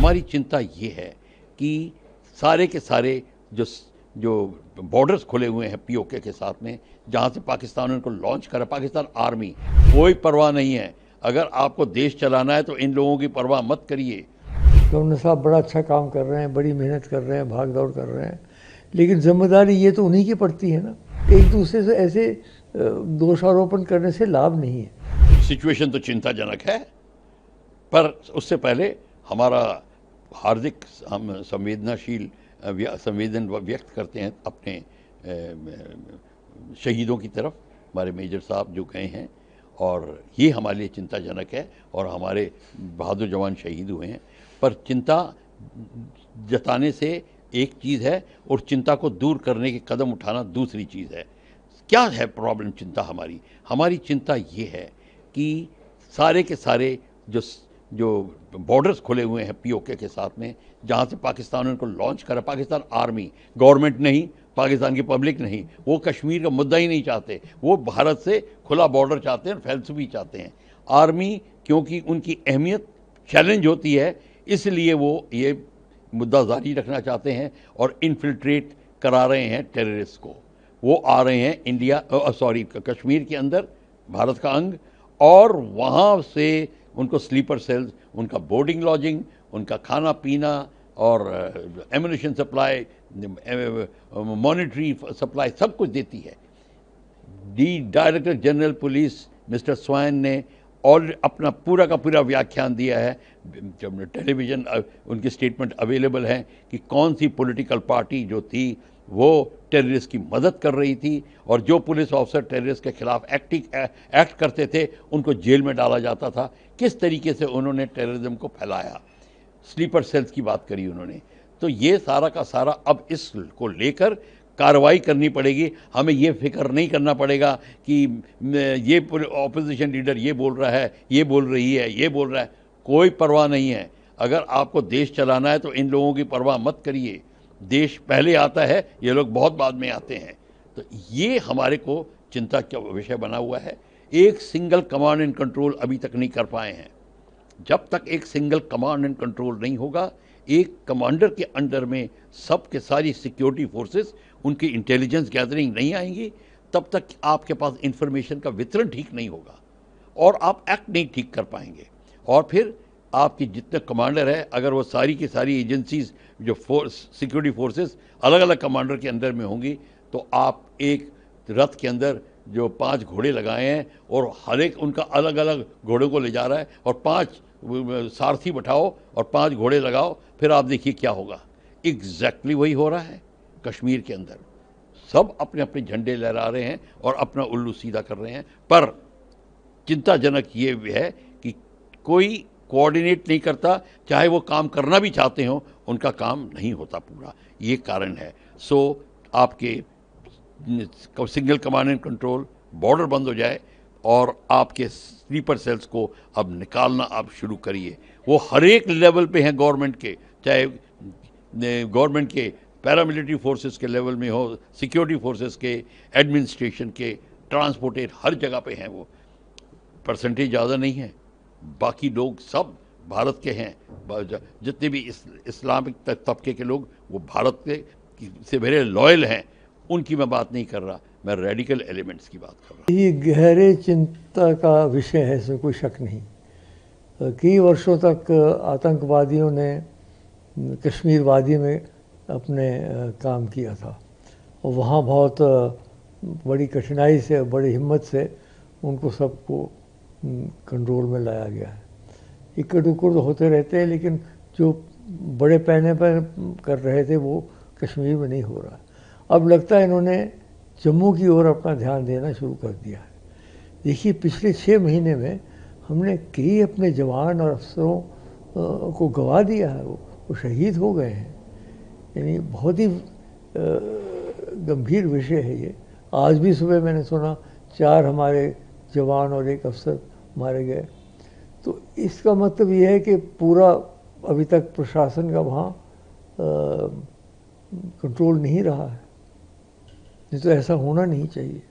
हमारी चिंता ये है कि सारे के सारे जो बॉर्डर्स खुले हुए हैं पीओके के साथ में, जहाँ से पाकिस्तान ने उनको लॉन्च करा, पाकिस्तान आर्मी कोई परवाह नहीं है। अगर आपको देश चलाना है तो इन लोगों की परवाह मत करिए। गवर्नर साहब बड़ा अच्छा काम कर रहे हैं, बड़ी मेहनत कर रहे हैं, भाग दौड़ कर रहे हैं, लेकिन जिम्मेदारी ये तो उन्हीं की पड़ती है ना। एक दूसरे से ऐसे दोषारोपण करने से लाभ नहीं है। सिचुएशन तो चिंताजनक है, पर उससे पहले हमारा हार्दिक हम संवेदन व्यक्त करते हैं अपने शहीदों की तरफ। हमारे मेजर साहब जो गए हैं, और ये हमारे लिए चिंताजनक है, और हमारे बहादुर जवान शहीद हुए हैं। पर चिंता जताने से एक चीज़ है और चिंता को दूर करने के कदम उठाना दूसरी चीज़ है। क्या है प्रॉब्लम? चिंता हमारी चिंता ये है कि सारे के सारे जो बॉर्डर्स खुले हुए हैं पीओके के साथ में, जहाँ से पाकिस्तान ने उनको लॉन्च करा, पाकिस्तान आर्मी, गवर्नमेंट नहीं, पाकिस्तान की पब्लिक नहीं, वो कश्मीर का मुद्दा ही नहीं चाहते, वो भारत से खुला बॉर्डर चाहते हैं और फैलसूफी चाहते हैं। आर्मी क्योंकि उनकी अहमियत चैलेंज होती है, इसलिए वो ये मुद्दा जारी रखना चाहते हैं और इन्फिल्ट्रेट करा रहे हैं टेररिस्ट को। वो आ रहे हैं कश्मीर के अंदर, भारत का अंग, और वहाँ से उनको स्लीपर सेल्स, उनका बोर्डिंग लॉजिंग, उनका खाना पीना और एम्युनिशन सप्लाई, मॉनिटरी सप्लाई सब कुछ देती है। Director general police mister swan ने और अपना पूरा का पूरा व्याख्यान दिया है, जब टेलीविज़न उनकी स्टेटमेंट अवेलेबल है कि कौन सी पॉलिटिकल पार्टी जो थी वो टेररिस्ट की मदद कर रही थी, और जो पुलिस ऑफिसर टेररिस्ट के खिलाफ एक्ट करते थे उनको जेल में डाला जाता था। किस तरीके से उन्होंने टेररिज्म को फैलाया, स्लीपर सेल्स की बात करी उन्होंने। तो ये सारा का सारा अब इसको लेकर कार्रवाई करनी पड़ेगी। हमें ये फिक्र नहीं करना पड़ेगा कि ये ऑपोजिशन लीडर ये बोल रहा है, ये बोल रही है, ये बोल रहा है, कोई परवाह नहीं है। अगर आपको देश चलाना है तो इन लोगों की परवाह मत करिए। देश पहले आता है, ये लोग बहुत बाद में आते हैं। तो ये हमारे को चिंता का विषय बना हुआ है। एक सिंगल कमांड एंड कंट्रोल अभी तक नहीं कर पाए हैं। जब तक एक सिंगल कमांड एंड कंट्रोल नहीं होगा, एक कमांडर के अंडर में सब के सारी सिक्योरिटी फोर्सेस, उनकी इंटेलिजेंस गैदरिंग नहीं आएंगी, तब तक आपके पास इंफॉर्मेशन का वितरण ठीक नहीं होगा और आप एक्ट नहीं ठीक कर पाएंगे। और फिर आपकी जितने कमांडर है, अगर वो सारी की सारी एजेंसीज जो सिक्योरिटी फोर्सेस अलग अलग कमांडर के अंदर में होंगी, तो आप एक रथ के अंदर जो 5 घोड़े लगाए हैं और हर एक उनका अलग अलग घोड़ों को ले जा रहा है, और 5 सारथी बैठाओ और 5 घोड़े लगाओ, फिर आप देखिए क्या होगा। एग्जैक्टली वही हो रहा है कश्मीर के अंदर। सब अपने अपने झंडे लहरा रहे हैं और अपना उल्लू सीधा कर रहे हैं, पर चिंताजनक ये है कि कोई कोऑर्डिनेट नहीं करता, चाहे वो काम करना भी चाहते हो उनका काम नहीं होता पूरा। ये कारण है। सो आपके single command and control, border बंद हो जाए और आपके स्लीपर सेल्स को अब निकालना आप शुरू करिए। वो हर एक लेवल पे हैं गवर्नमेंट के, चाहे गवर्नमेंट के पैरामिलिट्री फोर्सेस के लेवल में हो, सिक्योरिटी फोर्सेस के, एडमिनिस्ट्रेशन के, ट्रांसपोर्टेड, हर जगह पे हैं। वो परसेंटेज ज़्यादा नहीं है, बाकी लोग सब भारत के हैं। जितने भी इस्लामिक तबके के लोग वो भारत के से मेरे लॉयल हैं, उनकी मैं बात नहीं कर रहा, मैं रेडिकल एलिमेंट्स की बात कर रहा हूँ। ये गहरे चिंता का विषय है, इसमें कोई शक नहीं। कई वर्षों तक आतंकवादियों ने कश्मीर वादी में अपने काम किया था, और वहाँ बहुत बड़ी कठिनाई से, बड़ी हिम्मत से उनको सबको कंट्रोल में लाया गया है। इक्कड़ उक्कड़ होते रहते हैं, लेकिन जो बड़े पैने पर कर रहे थे वो कश्मीर में नहीं हो रहा। अब लगता है इन्होंने जम्मू की ओर अपना ध्यान देना शुरू कर दिया है। देखिए, पिछले 6 महीने में हमने कई अपने जवान और अफसरों को गंवा दिया है, वो शहीद हो गए हैं। यानी बहुत ही गंभीर विषय है ये। आज भी सुबह मैंने सुना 4 हमारे जवान और 1 अफसर मारे गए। तो इसका मतलब ये है कि पूरा अभी तक प्रशासन का वहाँ कंट्रोल नहीं रहा है। नहीं तो ऐसा होना नहीं चाहिए।